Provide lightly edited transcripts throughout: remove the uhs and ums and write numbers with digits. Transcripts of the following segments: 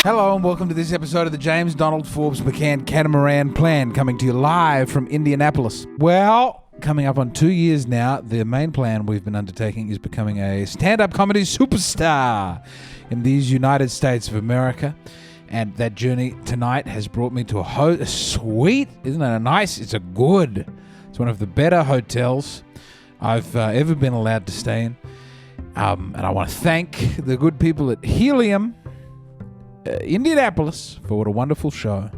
Hello and welcome to this episode of the James Donald Forbes McCann Catamaran Plan, coming to you live from Indianapolis. Well, coming up on 2 years now, the main plan we've been undertaking is becoming a stand-up comedy superstar in these United States of America. And that journey tonight has brought me to a sweet, isn't it a nice, it's one of the better hotels I've ever been allowed to stay in. And I want to thank the good people at Helium, Indianapolis, for what a wonderful show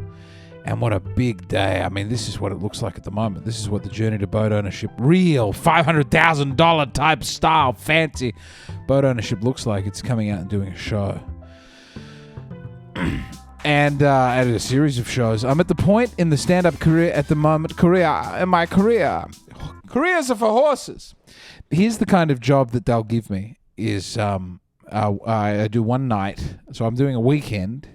and what a big day. I mean, this is what it looks like at the moment. This is what the journey to boat ownership, real $500,000 type style fancy boat ownership looks like. It's coming out and doing a show. And at a series of shows. I'm at the point in the stand-up career at the moment. Careers are for horses. Here's the kind of job that they'll give me is I do one night, so I'm doing a weekend.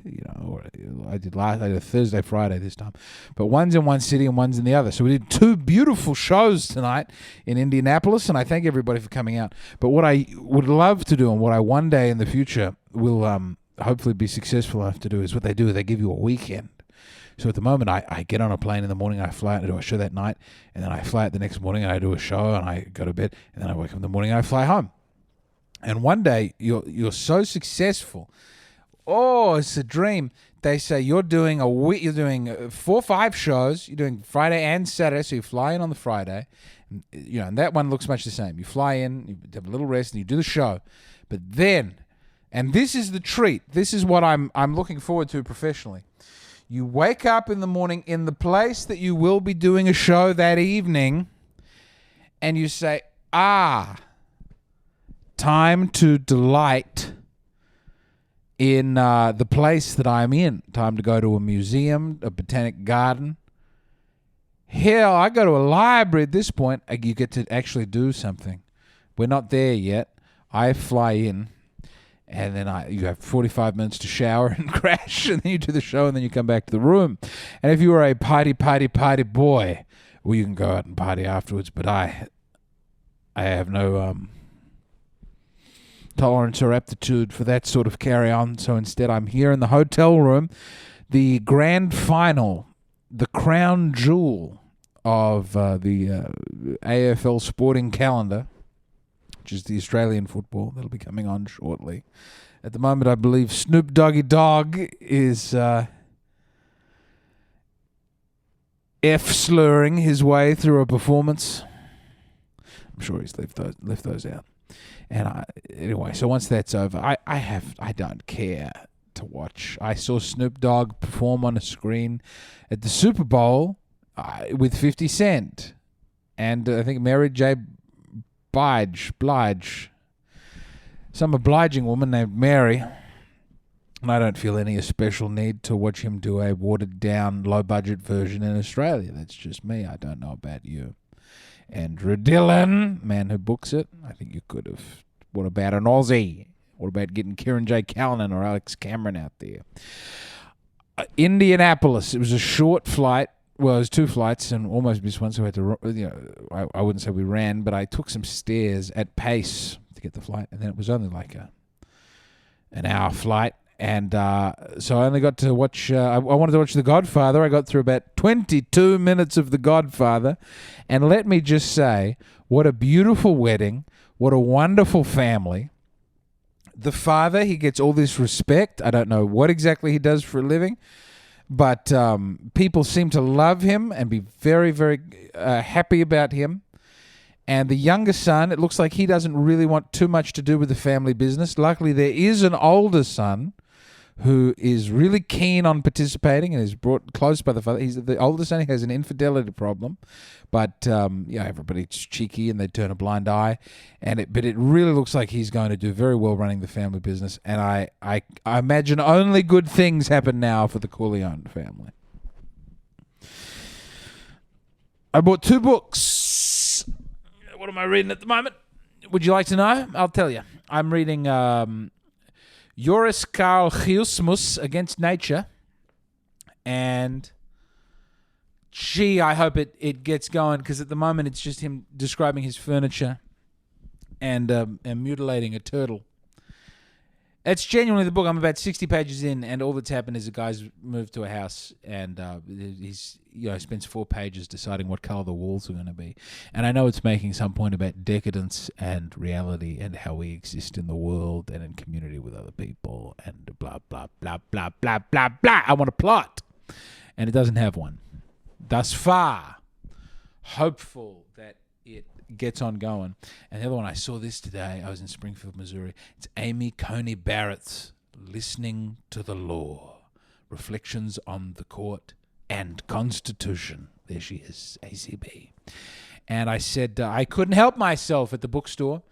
I did a Thursday, Friday this time, but one's in one city and one's in the other. So we did two beautiful shows tonight in Indianapolis, and I thank everybody for coming out. But what I would love to do, and what I one day in the future will hopefully be successful enough to do, is what they do. They give you a weekend. So at the moment, I get on a plane in the morning, I fly out and do a show that night, and then I fly out the next morning and I do a show and I go to bed, and then I wake up in the morning and I fly home. And one day you're so successful, it's a dream. They say you're doing 4 or 5 shows. You're doing Friday and Saturday, so you fly in on the Friday, and that one looks much the same. You fly in, you have a little rest, and you do the show. But then, and this is the treat. This is what I'm looking forward to professionally. You wake up in the morning in the place that you will be doing a show that evening, and you say, time to delight in the place that I'm in. Time to go to a museum, a botanic garden. Hell, I go to a library at this point. You get to actually do something. We're not there yet. I fly in, and then you have 45 minutes to shower and crash, and then you do the show, and then you come back to the room. And if you are a party boy, well, you can go out and party afterwards, but I have no tolerance or aptitude for that sort of carry-on, so instead I'm here in the hotel room, the grand final, the crown jewel of the AFL sporting calendar, which is the Australian football. That'll be coming on shortly. At the moment, I believe Snoop Doggy Dogg is F-slurring his way through a performance. I'm sure he's left those out. And anyway, so once that's over, I don't care to watch. I saw Snoop Dogg perform on a screen at the Super Bowl with 50 Cent. And I think Mary J. Blige, some obliging woman named Mary, and I don't feel any special need to watch him do a watered-down, low-budget version in Australia. That's just me. I don't know about you. Andrew Dillon, man who books it. I think you could have. What about an Aussie? What about getting Kieran J. Callanan or Alex Cameron out there? Indianapolis. It was a short flight. Well, it was 2 flights and almost missed one, so we had to, I wouldn't say we ran, but I took some stairs at pace to get the flight, and then it was only like an hour flight, and so I only got to watch, I wanted to watch The Godfather. I got through about 22 minutes of The Godfather, and let me just say, what a beautiful wedding, what a wonderful family. The father, he gets all this respect. I don't know what exactly he does for a living, but people seem to love him and be very, very happy about him. And the younger son, it looks like he doesn't really want too much to do with the family business. Luckily, there is an older son who is really keen on participating and is brought close by the father. He's the older son. He has an infidelity problem, but everybody's cheeky and they turn a blind eye. But it really looks like he's going to do very well running the family business. And I imagine only good things happen now for the Corleone family. I bought 2 books. What am I reading at the moment? Would you like to know? I'll tell you. I'm reading Joris Karl Giersmus Against Nature, and I hope it gets going, because at the moment it's just him describing his furniture and mutilating a turtle. It's genuinely the book. I'm about 60 pages in, and all that's happened is a guy's moved to a house, and he's spends 4 pages deciding what color the walls are going to be. And I know it's making some point about decadence and reality and how we exist in the world and in community with other people and blah blah blah blah blah blah blah. I want a plot, and it doesn't have one thus far. Hopeful that it gets on going. And the other one, I saw this today. I was in Springfield, Missouri. It's Amy Coney Barrett's Listening to the Law, Reflections on the Court and Constitution. There she is, ACB. And I said, I couldn't help myself at the bookstore.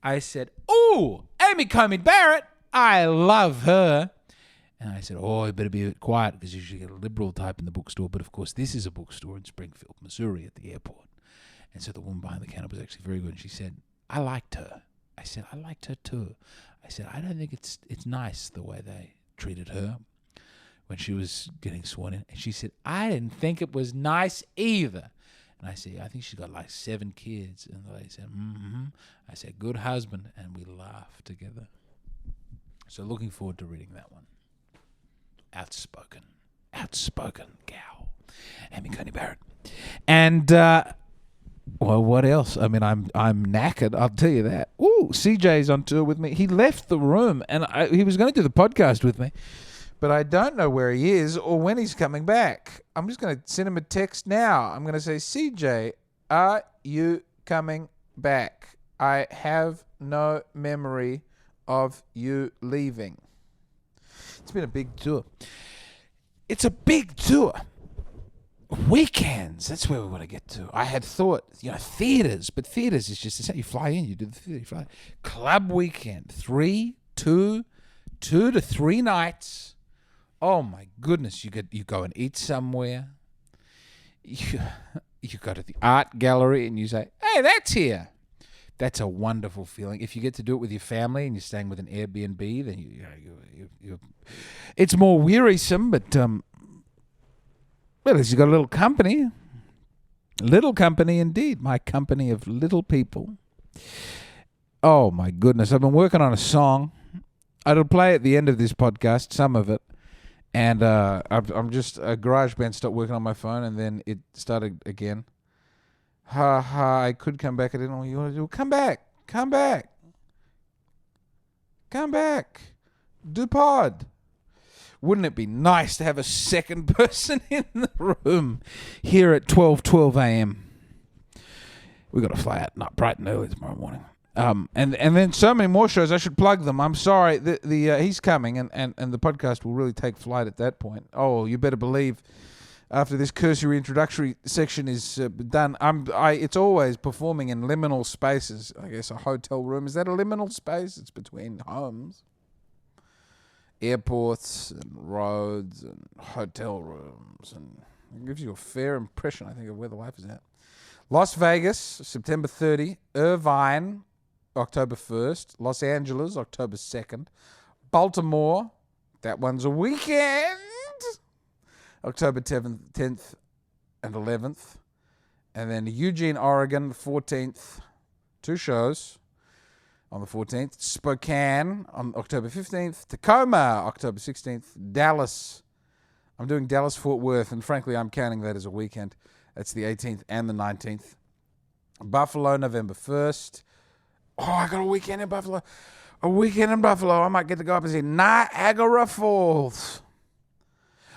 I said, "Ooh, Amy Coney Barrett, I love her." And I said, "Oh, you better be a bit quiet because you should get a liberal type in the bookstore." But of course, this is a bookstore in Springfield, Missouri at the airport. And so the woman behind the counter was actually very good. And she said, "I liked her." I said, "I liked her too." I said, "I don't think it's nice the way they treated her when she was getting sworn in." And she said, "I didn't think it was nice either." And I said, "I think she's got like 7 kids." And the lady said, "Mm-hmm." I said, "Good husband." And we laughed together. So looking forward to reading that one. Outspoken gal. Amy Coney Barrett. And, well, what else? I mean, I'm knackered, I'll tell you that. Ooh, CJ's on tour with me. He left the room, and he was going to do the podcast with me, but I don't know where he is or when he's coming back. I'm just going to send him a text now. I'm going to say, "CJ, are you coming back? I have no memory of you leaving." It's been a big tour. It's a big tour. Weekends, that's where we want to get to. I had thought, theaters, but theaters is just, you fly in, you do the theater, you fly. Club weekend, 2 to 3 nights. Oh my goodness, you go and eat somewhere. You go to the art gallery and you say, "Hey, that's here." That's a wonderful feeling. If you get to do it with your family and you're staying with an Airbnb, then you it's more wearisome, but well, at least you got a little company. Little company indeed. My company of little people. Oh my goodness. I've been working on a song. I'll play at the end of this podcast, some of it. And I'm just, a garage band stopped working on my phone and then it started again. I could come back. I didn't know what you want to do. Come back. Do pod. Wouldn't it be nice to have a second person in the room here at 12 a.m.? We got to fly out not bright and early tomorrow morning. And then so many more shows. I should plug them. I'm sorry. He's coming, and the podcast will really take flight at that point. Oh, you better believe. After this cursory introductory section is done, it's always performing in liminal spaces. I guess a hotel room, is that a liminal space? It's between homes, airports, and roads, and hotel rooms, and it gives you a fair impression, I think, of where the life is at. Las Vegas, September 30. Irvine, October 1st. Los Angeles, October 2nd. Baltimore, that one's a weekend. October 10th and 11th. And then Eugene, Oregon, the 14th. 2 shows on the 14th. Spokane on October 15th. Tacoma, October 16th. Dallas. I'm doing Dallas-Fort Worth, and frankly, I'm counting that as a weekend. That's the 18th and the 19th. Buffalo, November 1st. Oh, I got a weekend in Buffalo. I might get to go up and see Niagara Falls.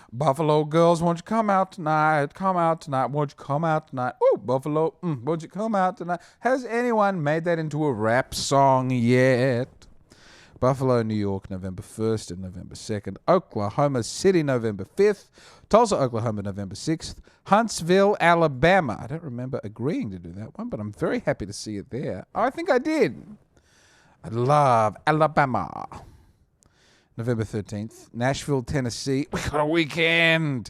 Buffalo girls, won't you come out tonight? Won't you come out tonight? Oh, Buffalo, won't you come out tonight? Has anyone made that into a rap song yet? Buffalo, New York, November 1st and November 2nd. Oklahoma City, November 5th. Tulsa, Oklahoma, November 6th. Huntsville, Alabama. I don't remember agreeing to do that one, but I'm very happy to see it there. Oh, I think I did. I love Alabama. November 13th. Nashville, Tennessee. We got a weekend.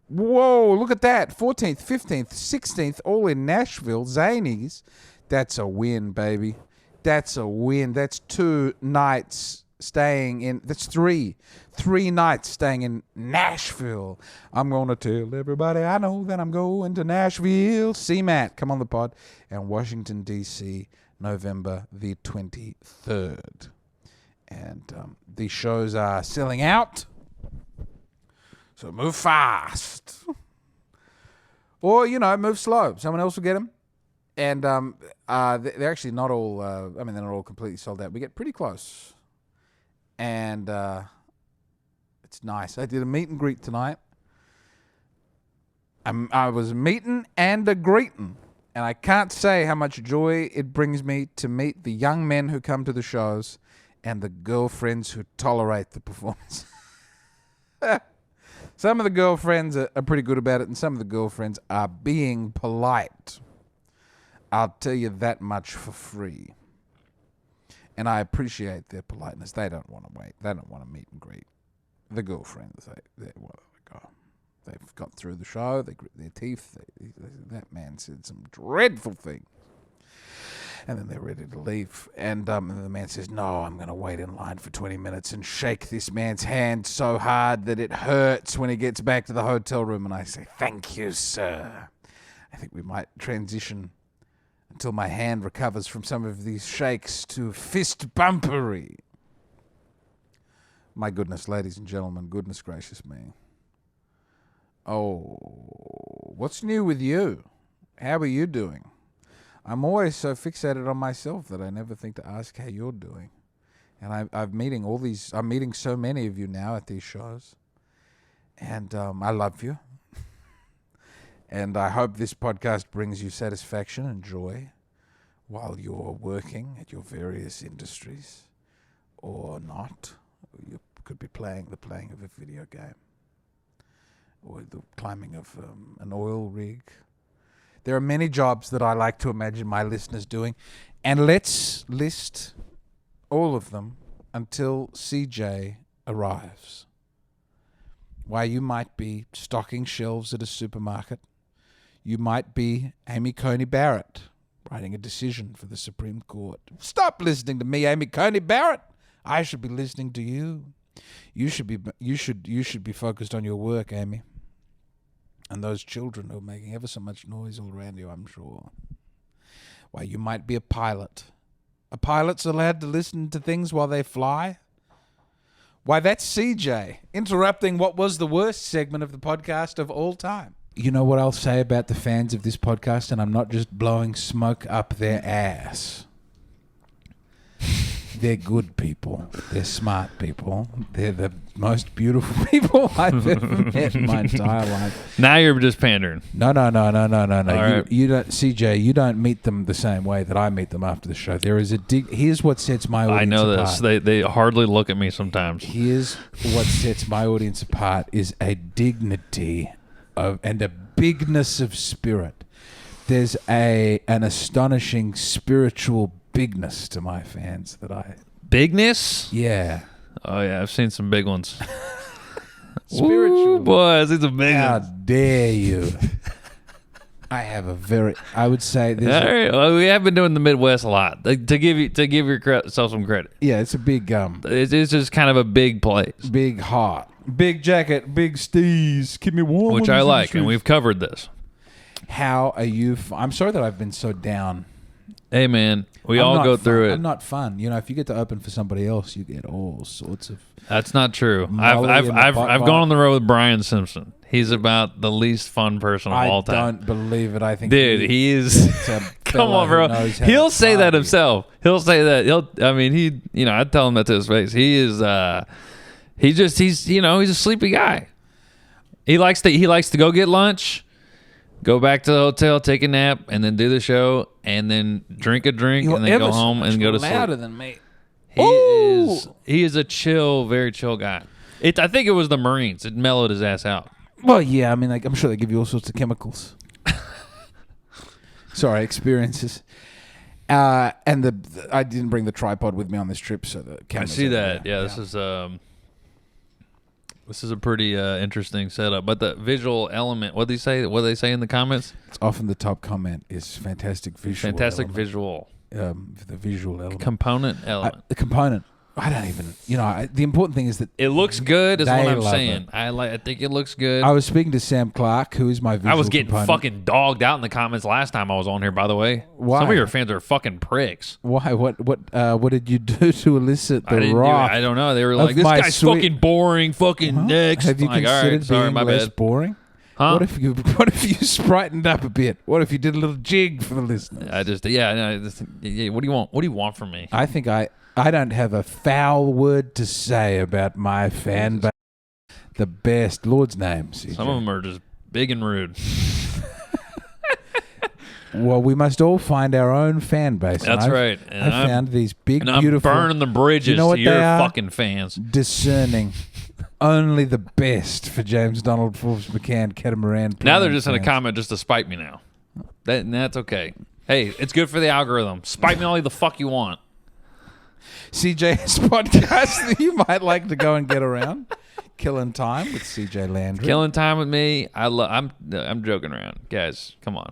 Whoa, look at that. 14th, 15th, 16th, all in Nashville. Zanies. That's a win, baby. That's a win. That's 2 nights staying in. That's 3 nights staying in Nashville. I'm going to tell everybody I know that I'm going to Nashville. See Matt, come on the pod. And Washington, D.C., November the 23rd. And these shows are selling out. So move fast. Or, move slow. Someone else will get them. And they're actually not all, they're not all completely sold out. We get pretty close. And it's nice. I did a meet and greet tonight. I was meeting and a greeting. And I can't say how much joy it brings me to meet the young men who come to the shows and the girlfriends who tolerate the performance. Some of the girlfriends are pretty good about it, and some of the girlfriends are being polite. I'll tell you that much for free. And I appreciate their politeness. They don't want to wait. They don't want to meet and greet. The girlfriends, they want to go. They've got through the show. They grit their teeth. That man said some dreadful things. And then they're ready to leave. And the man says, no, I'm going to wait in line for 20 minutes and shake this man's hand so hard that it hurts when he gets back to the hotel room. And I say, thank you, sir. I think we might transition until my hand recovers from some of these shakes to fist bumpery. My goodness, ladies and gentlemen, goodness gracious me. Oh, what's new with you? How are you doing? I'm always so fixated on myself that I never think to ask how you're doing. And I'm meeting so many of you now at these shows. And I love you. And I hope this podcast brings you satisfaction and joy while you're working at your various industries. Or not. You could be playing of a video game. Or the climbing of an oil rig. There are many jobs that I like to imagine my listeners doing. And let's list all of them until CJ arrives. Why, you might be stocking shelves at a supermarket. You might be Amy Coney Barrett, writing a decision for the Supreme Court. Stop listening to me, Amy Coney Barrett. I should be listening to you. You should be focused on your work, Amy. And those children who are making ever so much noise all around you, I'm sure. Why, you might be a pilot. A pilot's allowed to listen to things while they fly. Why, that's CJ, interrupting what was the worst segment of the podcast of all time. You know what I'll say about the fans of this podcast, and I'm not just blowing smoke up their ass. They're good people. They're smart people. They're the most beautiful people I've ever met in my entire life. Now you're just pandering. No. Right. You don't, CJ. You don't meet them the same way that I meet them after the show. There is here's what sets my audience apart. I know this. They hardly look at me sometimes. Here's what sets my audience apart is a dignity and a bigness of spirit. There's an astonishing spiritual bigness to my fans that I... Bigness? Yeah. Oh, yeah. I've seen some big ones. Spiritual. Ooh, boy, I've seen some big How ones. dare you? I would say... All right. Well, we have been doing the Midwest a lot. To give yourself some credit. Yeah, it's a big... It's just kind of a big place. Big heart. Big jacket. Big steez. Keep me warm. Which I like, and we've covered this. How are you... I'm sorry that I've been so down. Hey, man, we all go through it. I'm not fun. You know, if you get to open for somebody else, you get all sorts of... That's not true. I've gone on the road with Brian Simpson. He's about the least fun person of all time. I don't believe it. I think... Dude, he is... Come on, bro. He'll say that himself. He'll say that. I'd tell him that to his face. He is... he's a sleepy guy. He likes to go get lunch, go back to the hotel, take a nap, and then do the show, and then drink a drink, and then go home and go to sleep. Louder than me. He is a chill, very chill guy. I think it was the Marines. It mellowed his ass out. Well, yeah. I mean, I'm sure they give you all sorts of chemicals. Sorry, experiences. And I didn't bring the tripod with me on this trip, so the camera's I see that. there. Yeah, this is a pretty interesting setup. But the visual element, what do they say in the comments? It's often the top comment is fantastic visual. Fantastic element. visual. The visual element. Component element. The component. I don't even, the important thing is that it looks good is what I'm love saying. I think it looks good. I was speaking to Sam Clark, who is my visual I was getting component. fucking dogged out in the comments last time I was on here, by the way. Why? Some of your fans are fucking pricks. Why? What did you do to elicit the wrath? I don't know. They were like, this guy's fucking boring, fucking next. Have you like, considered all right, sorry, being my less bad. boring? Huh? What if you sprightened up a bit? What if you did a little jig for the listeners? What do you want? What do you want from me? I think I don't have a foul word to say about my fan base. The best, Lord's name. CJ. Some of them are just big and rude. Well, we must all find our own fan base. That's right. And I found these big, and beautiful. I'm burning the bridges to your fucking fans. Discerning. Only the best for James Donald, Forbes McCann, Catamaran. Now they're just in a comment just to spite me now. That's okay. Hey, it's good for the algorithm. Spite me all the fuck you want. CJ's podcast that you might like to go and get around. Killing Time with CJ Landry. Killing Time with me. I'm joking around. Guys, come on.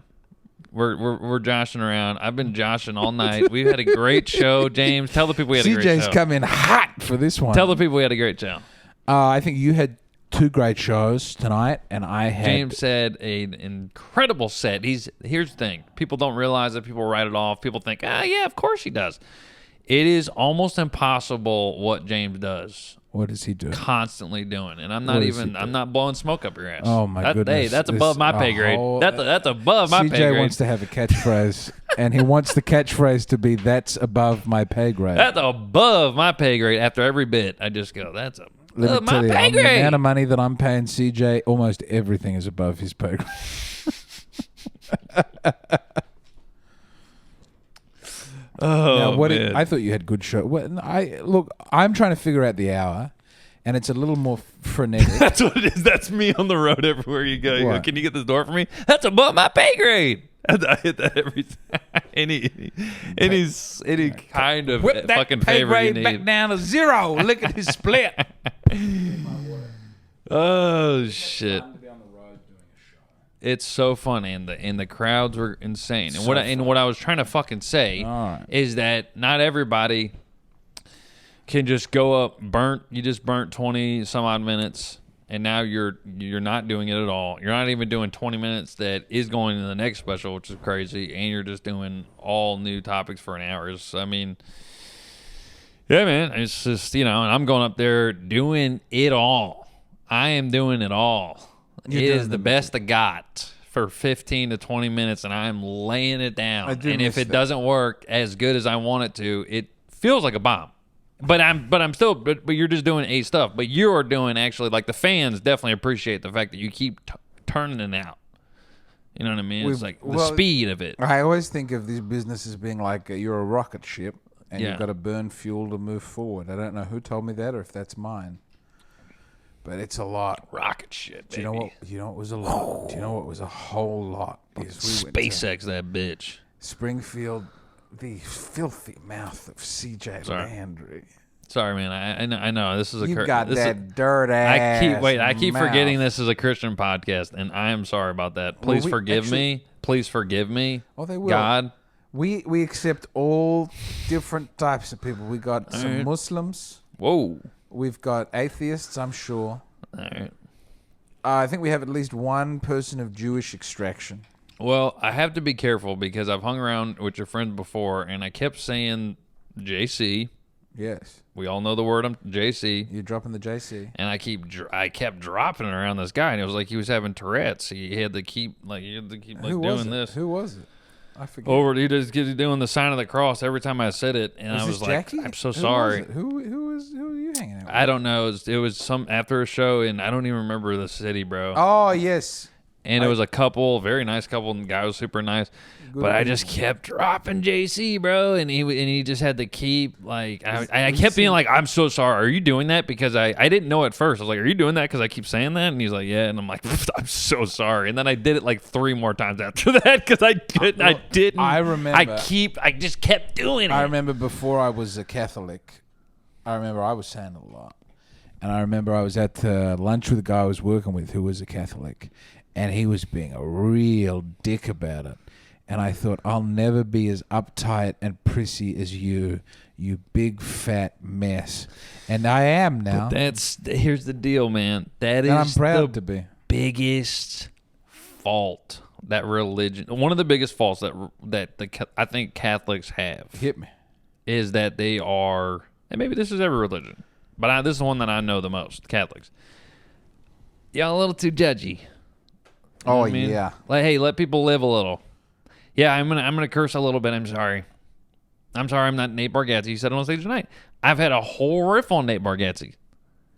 We're joshing around. I've been joshing all night. We've had a great show, James. Tell the people we had a great show. CJ's come in hot for this one. Tell the people we had a great show. I think you had 2 great shows tonight, and I had... James said an incredible set. Here's the thing. People don't realize it. People write it off. People think, yeah, of course he does. It is almost impossible what James does. What does he do? Constantly doing. And I'm not blowing smoke up your ass. Oh, my goodness. Hey, that's above my pay grade. That's above my pay grade. CJ wants to have a catchphrase, and he wants the catchphrase to be, that's above my pay grade. That's above my pay grade. After every bit, I just go, that's above Let me my tell you, pay the grade. amount of money that I'm paying CJ, almost everything is above his pay grade. Oh, man. I thought you had good show. Look, I'm trying to figure out the hour, and it's a little more frenetic. That's what it is. That's me on the road everywhere you go. You go, can you get this door for me? That's above my pay grade. I hit that every time. Any kind of Whip that fucking pay favor you grade need. back down to 0. Look at his split. Oh shit! It's so funny, and the crowds were insane. And what I was trying to fucking say is that not everybody can just go up burnt. You just burnt 20 some odd minutes, and now you're not doing it at all. You're not even doing 20 minutes that is going to the next special, which is crazy, and you're just doing all new topics for an hour. I mean, yeah, man, it's just, and I'm going up there doing it all. I am doing it all. It is the best I got for 15 to 20 minutes, and I am laying it down. And if it doesn't work as good as I want it to, it feels like a bomb. But you're just doing A stuff. But you're doing actually, like, the fans definitely appreciate the fact that you keep turning it out. You know what I mean? It's like the speed of it. I always think of these businesses being like you're a rocket ship, and you've got to burn fuel to move forward. I don't know who told me that or if that's mine. But it's a lot. Rocket ship, baby. Do you know what was a lot? Do you know what was a whole lot? SpaceX, that bitch. Springfield, the filthy mouth of CJ Landry. Sorry, man. I know this is a. You got that dirt ass. I keep forgetting this is a Christian podcast, and I am sorry about that. Please forgive me. Please forgive me. Oh, they will. God. We accept all different types of people. We got some Muslims. Whoa. We've got atheists, I'm sure. All right. I think we have at least one person of Jewish extraction. Well, I have to be careful because I've hung around with your friends before, and I kept saying JC. Yes. We all know the word JC. You're dropping the JC. And I kept dropping it around this guy, and it was like he was having Tourette's. He had to keep doing this. Who was it? I forget. He just kept doing the sign of the cross every time I said it, and I was like, Jackie? I'm so sorry. Who are you hanging out with? I don't know. It was some after a show, and I don't even remember the city, bro. Oh, yes. And it was a couple, very nice couple, and the guy was super nice. But I just kept dropping JC, bro, and he just had to keep, like, I kept being like, I'm so sorry. Are you doing that? Because I didn't know at first. I was like, are you doing that because I keep saying that? And he's like, yeah. And I'm like, I'm so sorry. And then I did it like 3 more times after that because I didn't. I remember. I just kept doing it. I remember before I was a Catholic, I was saying it a lot. And I remember I was at lunch with a guy I was working with who was a Catholic. And he was being a real dick about it. And I thought, I'll never be as uptight and prissy as you big fat mess. And I am now. But here's the deal, man. That and is I'm proud the to be. biggest fault that religion. One of the biggest faults that I think Catholics have. Hit me. Is that they are, and maybe this is every religion, but this is the one that I know the most. Catholics. Y'all a little too judgy. You know what I mean? Yeah. Like, hey, let people live a little. Yeah, I'm gonna curse a little bit. I'm sorry. I'm not Nate Bargatze. You said it on stage tonight. I've had a whole riff on Nate Bargatze.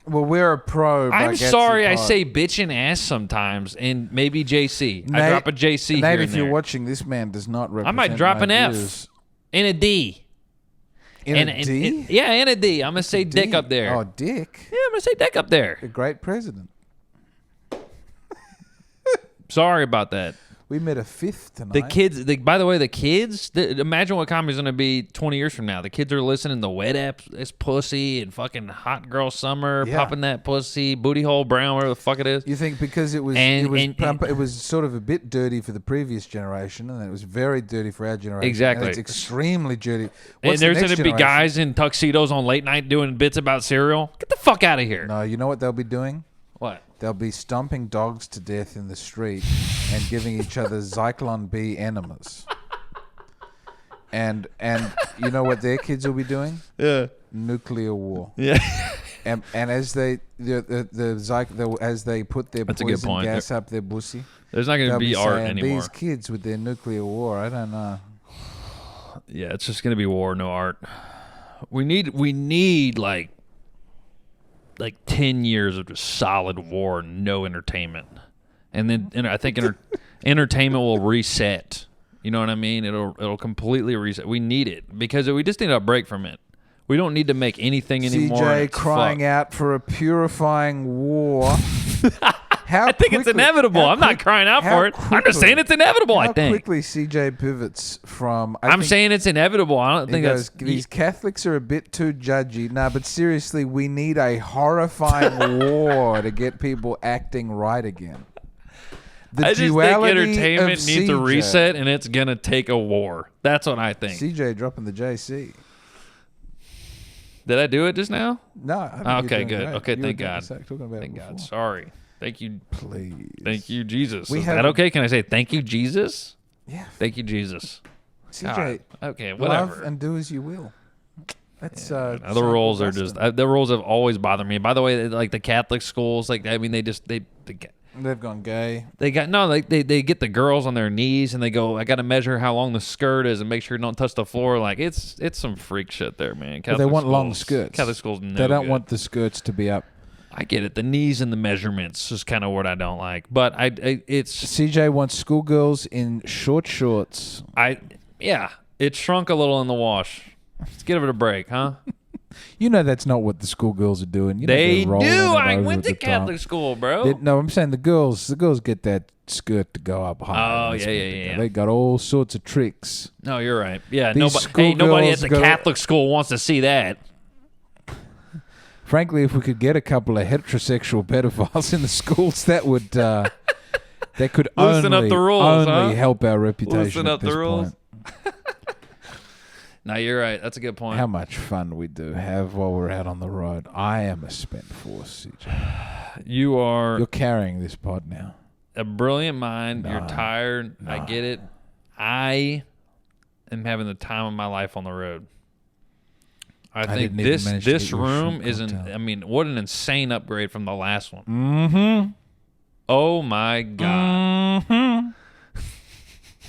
Well, we're a pro. I'm sorry I say bitch and ass sometimes, and maybe JC. Nate, I drop a JC Nate, here and if you're there. watching, this man does not represent I might drop an views. F and a D. In a D? Yeah, and a D. I'm gonna say dick up there. Oh, dick. Yeah, I'm gonna say dick up there. A great president. Sorry about that. We met a fifth tonight. The kids, by the way, imagine what comedy's going to be 20 years from now. The kids are listening to Wet Ass Pussy and fucking Hot Girl Summer, Popping That Pussy, Booty Hole Brown, whatever the fuck it is. You think because it was sort of a bit dirty for the previous generation, and then it was very dirty for our generation. Exactly. And it's extremely dirty. And there's going to be guys in tuxedos on late night doing bits about cereal. Get the fuck out of here. No, you know what they'll be doing? What? They'll be stomping dogs to death in the street and giving each other Zyklon B enemas. And you know what their kids will be doing? Yeah. Nuclear war. Yeah. And as they as they put their That's a good poison point. gas up their pussy, There's not going to they'll be art saying, anymore. These kids with their nuclear war, I don't know. Yeah, it's just going to be war, no art. We need like 10 years of just solid war and no entertainment. And then I think entertainment will reset. You know what I mean? It'll completely reset. We need it because we just need a break from it. We don't need to make anything anymore. CJ crying out for a purifying war. I think it's inevitable. I'm not crying out for it. I'm just saying it's inevitable, I think. How quickly CJ pivots from... I'm saying it's inevitable. I don't think that's... These Catholics are a bit too judgy. No, but seriously, we need a horrifying war to get people acting right again. I just think entertainment needs a reset, and it's going to take a war. That's what I think. CJ dropping the JC. Did I do it just now? No. I think okay, good. Great. Okay, thank God. Thank God. Sorry. Thank you. Please. Thank you, Jesus. Is that okay? Can I say thank you, Jesus? Yeah. Thank you, Jesus. CJ. Right. Okay, whatever. Love and do as you will. That's the rules are just the rules have always bothered me. By the way, like the Catholic schools, like I mean, they've gone gay. They get the girls on their knees and they go, I got to measure how long the skirt is and make sure you don't touch the floor. Like it's some freak shit there, man. They want long skirts. Catholic schools, they don't want the skirts to be up. I get it. The knees and the measurements is kind of what I don't like. But it's CJ wants schoolgirls in short shorts. It shrunk a little in the wash. Let's give it a break, huh? You know that's not what the schoolgirls are doing. You know they do. I went to Catholic school, bro. No, I'm saying the girls get that skirt to go up high. Oh, yeah. They got all sorts of tricks. No, you're right. Yeah, nobody at the Catholic school wants to see that. Frankly, if we could get a couple of heterosexual pedophiles in the schools, that would that could loosen up the rules, help our reputation. Loosen up at this the rules. Point. No, you're right. That's a good point. How much fun we do have while we're out on the road. I am a spent force, CJ. You're carrying this pod now. A brilliant mind. You're tired. I get it. I am having the time of my life on the road. I think this room I mean, what an insane upgrade from the last one. Mm-hmm. Oh my God. Mm-hmm.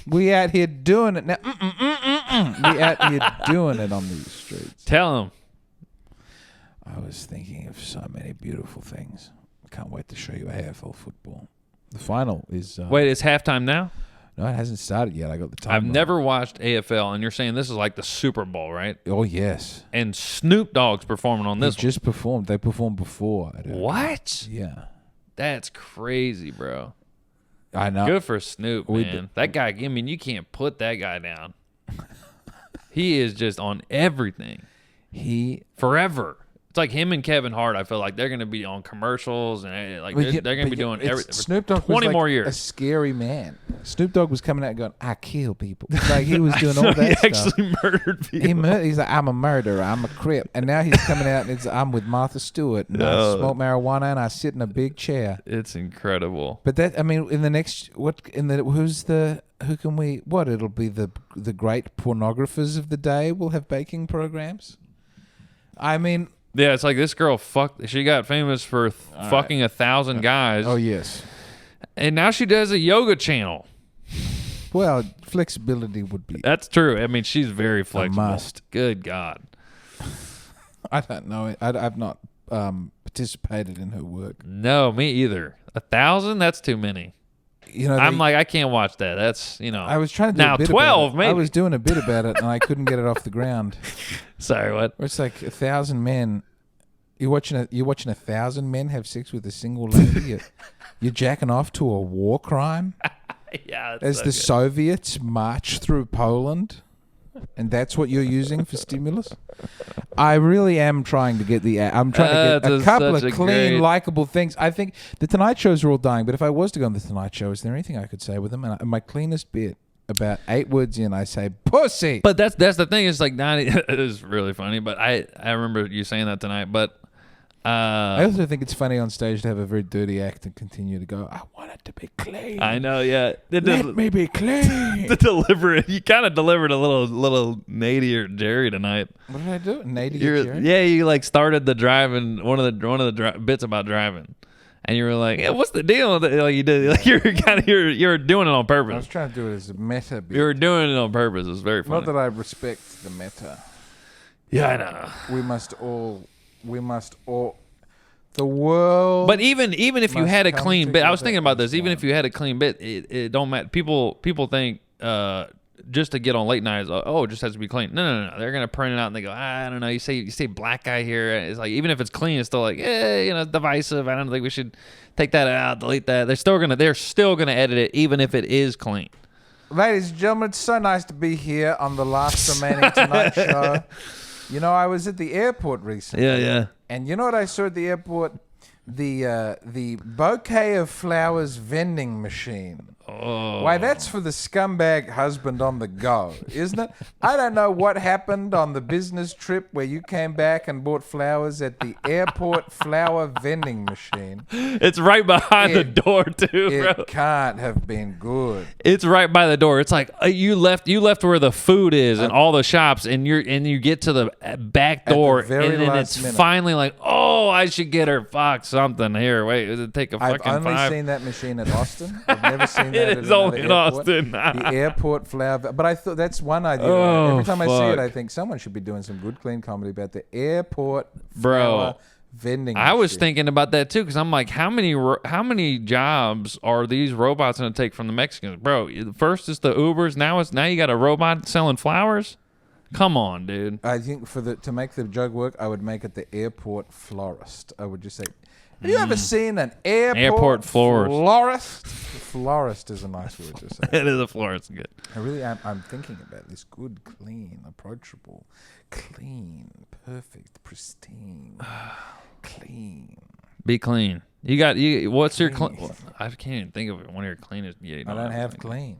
We out here doing it now. We out here doing it on these streets. Tell him. I was thinking of so many beautiful things. I can't wait to show you AFL football. The final is... Wait, it's halftime now? No, it hasn't started yet. I got the time. I've never watched AFL, and you're saying this is like the Super Bowl, right? Oh, yes. And Snoop Dogg's performing on this one. Just performed. They performed before. What? Yeah. That's crazy, bro. I know. Good for Snoop, man. That guy, I mean, you can't put that guy down. He is just on everything. He... Forever. It's like him and Kevin Hart. I feel like they're going to be on commercials and like they're going to be doing everything. Snoop Dogg 20 was like more years. A scary man. Snoop Dogg was coming out and going, "I kill people." Like he was doing all that he stuff. actually murdered people. He's like, "I'm a murderer. I'm a Crip," and now he's coming out and it's, "I'm with Martha Stewart and I smoke marijuana and I sit in a big chair." It's incredible. But that, I mean, in the next it'll be the great pornographers of the day will have baking programs. I mean. Yeah, it's like this girl she got famous for fucking 1,000 guys. Oh, yes. And now she does a yoga channel. Well, flexibility would be. That's true. I mean, she's very flexible. A must. Good God. I don't know. I've not participated in her work. No, me either. 1,000? That's too many. You know, I'm like, I can't watch that. That's, I was trying to do now a bit 12, about it. maybe. I was doing a bit about it and I couldn't get it off the ground. Sorry, what? It's like 1,000 men. You're watching 1,000 men have sex with a single lady. You're jacking off to a war crime. Yeah. As the Soviets march through Poland, and that's what you're using for stimulus. I really am trying to get I'm trying to get a couple of clean, likable things. I think the Tonight Shows are all dying, but if I was to go on the Tonight Show, is there anything I could say with them? And my cleanest bit, about 8 words in, I say pussy. But that's the thing. It's like it is really funny. But I remember you saying that tonight. But I also think it's funny on stage to have a very dirty act and continue to go, "I want it to be clean." I know, yeah. Let me be clean. The delivery, you kind of delivered a little Nady or Jerry tonight. What did I do? Nady or Jerry? Yeah, you like started the driving one of the bits about driving, and you were like, "Yeah, what's the deal?" Like you did, like you're doing it on purpose. I was trying to do it as a meta bit. You were doing it on purpose. It was very funny. Not that I respect the meta. Yeah, I know. We must all. The world. But even if you had a clean bit, I was thinking about this. Even if you had a clean bit, it don't matter. People think just to get on late night is it just has to be clean. No. They're gonna print it out and they go, I don't know. You say black guy here. It's like even if it's clean, it's still like it's divisive. I don't think we should take that out, delete that. They're still gonna edit it even if it is clean. Ladies and gentlemen, it's so nice to be here on the last remaining Tonight Show. You know, I was at the airport recently. Yeah. And you know what I saw at the airport? The bouquet of flowers vending machine. Oh. Why, that's for the scumbag husband on the go, isn't it? I don't know what happened on the business trip where you came back and bought flowers at the airport flower vending machine. It's right behind the door too, bro. It can't have been good. It's right by the door. It's like you left where the food is and all the shops, and you get to the back door, and then it's finally like, oh, I should get her something here. Wait, does it take a fucking 5? I've only seen that machine at Austin. I've never seen that. It is only in Austin. The airport flower. But I thought that's one idea. Oh, every time I see it, I think someone should be doing some good, clean comedy about the airport flower vending machine. I was thinking about that too, because I'm like, how many jobs are these robots going to take from the Mexicans, bro? First it's the Ubers. Now you got a robot selling flowers. Come on, dude. I think to make the joke work, I would make it the airport florist. I would just say, have you ever seen an airport florist? Florist is a nice word to say. It is a florist. Good. I really am. I'm thinking about this. Good, clean, approachable, clean, perfect, pristine, clean. Be clean. What's your clean? I can't even think of it. One of your cleanest. Yeah, I don't have clean.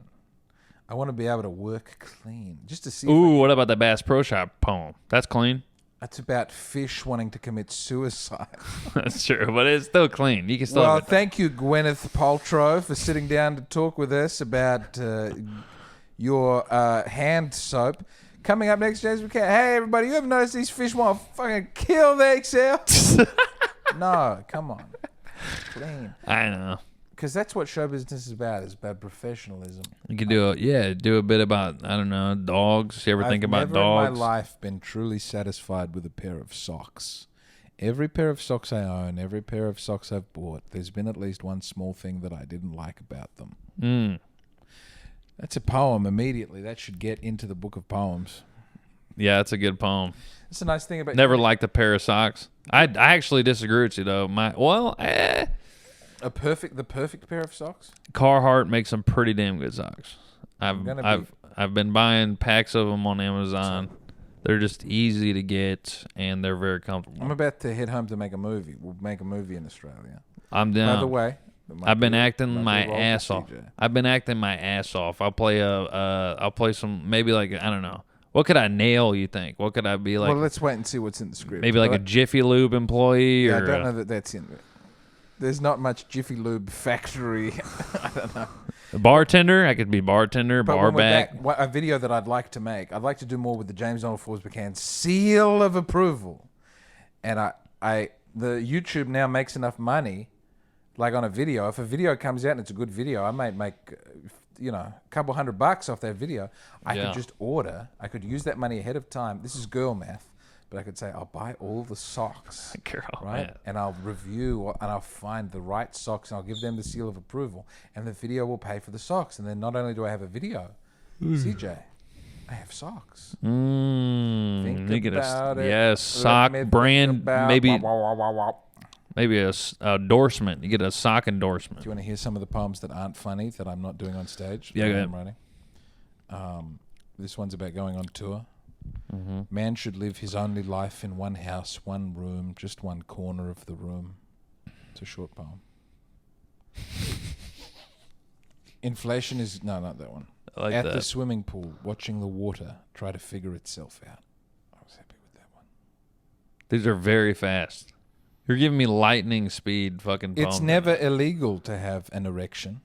I want to be able to work clean. Just to see. Ooh, what about the Bass Pro Shop poem? That's clean. That's about fish wanting to commit suicide. That's true, but it's still clean. You can still. Well, thank you, Gwyneth Paltrow, for sitting down to talk with us about your hand soap. Coming up next, James McCann. Hey, everybody, you ever noticed these fish want to fucking kill themselves? No, come on. Clean. I know. Because that's what show business is about. It's about professionalism. You could do a bit about, I don't know, dogs. You ever think about dogs? I've never in my life been truly satisfied with a pair of socks. Every pair of socks I own, every pair of socks I've bought, there's been at least one small thing that I didn't like about them. That's a poem immediately. That should get into the book of poems. Yeah, that's a good poem. It's a nice thing about... Never liked a pair of socks. I actually disagree with you, though. The perfect pair of socks? Carhartt makes some pretty damn good socks. I've been buying packs of them on Amazon. They're just easy to get, and they're very comfortable. I'm about to head home to make a movie. We'll make a movie in Australia. I'm down. By the way, I've been acting my ass off. I've been acting my ass off. I'll play some, maybe like, I don't know. What could I nail, you think? What could I be like? Well, let's wait and see what's in the script. Maybe like a Jiffy Lube employee? Yeah, or I don't know that that's in it. There's not much Jiffy Lube factory. I don't know. A bartender? I could be bartender, But bar back. a video that I'd like to make. I'd like to do more with the James Donald Forbes McCann seal of approval. And the YouTube now makes enough money, like on a video. If a video comes out and it's a good video, I might make, a couple $100 off that video. I could just order. I could use that money ahead of time. This is girl math. But I could say, I'll buy all the socks, Girl, right? man. And I'll review, and I'll find the right socks, and I'll give them the seal of approval. And the video will pay for the socks. And then not only do I have a video, CJ, I have socks. Think about it. Yes, sock brand, maybe a endorsement. You get a sock endorsement. Do you want to hear some of the poems that aren't funny that I'm not doing on stage? Yeah, go ahead. I'm writing. This one's about going on tour. Mm-hmm. Man should live his only life in one house, one room, just one corner of the room. It's a short poem. Inflation is... No, not that one. I like At that. the swimming pool, watching the water try to figure itself out. I was happy with that one. These are very fast. You're giving me lightning speed fucking poems. It's never illegal to have an erection.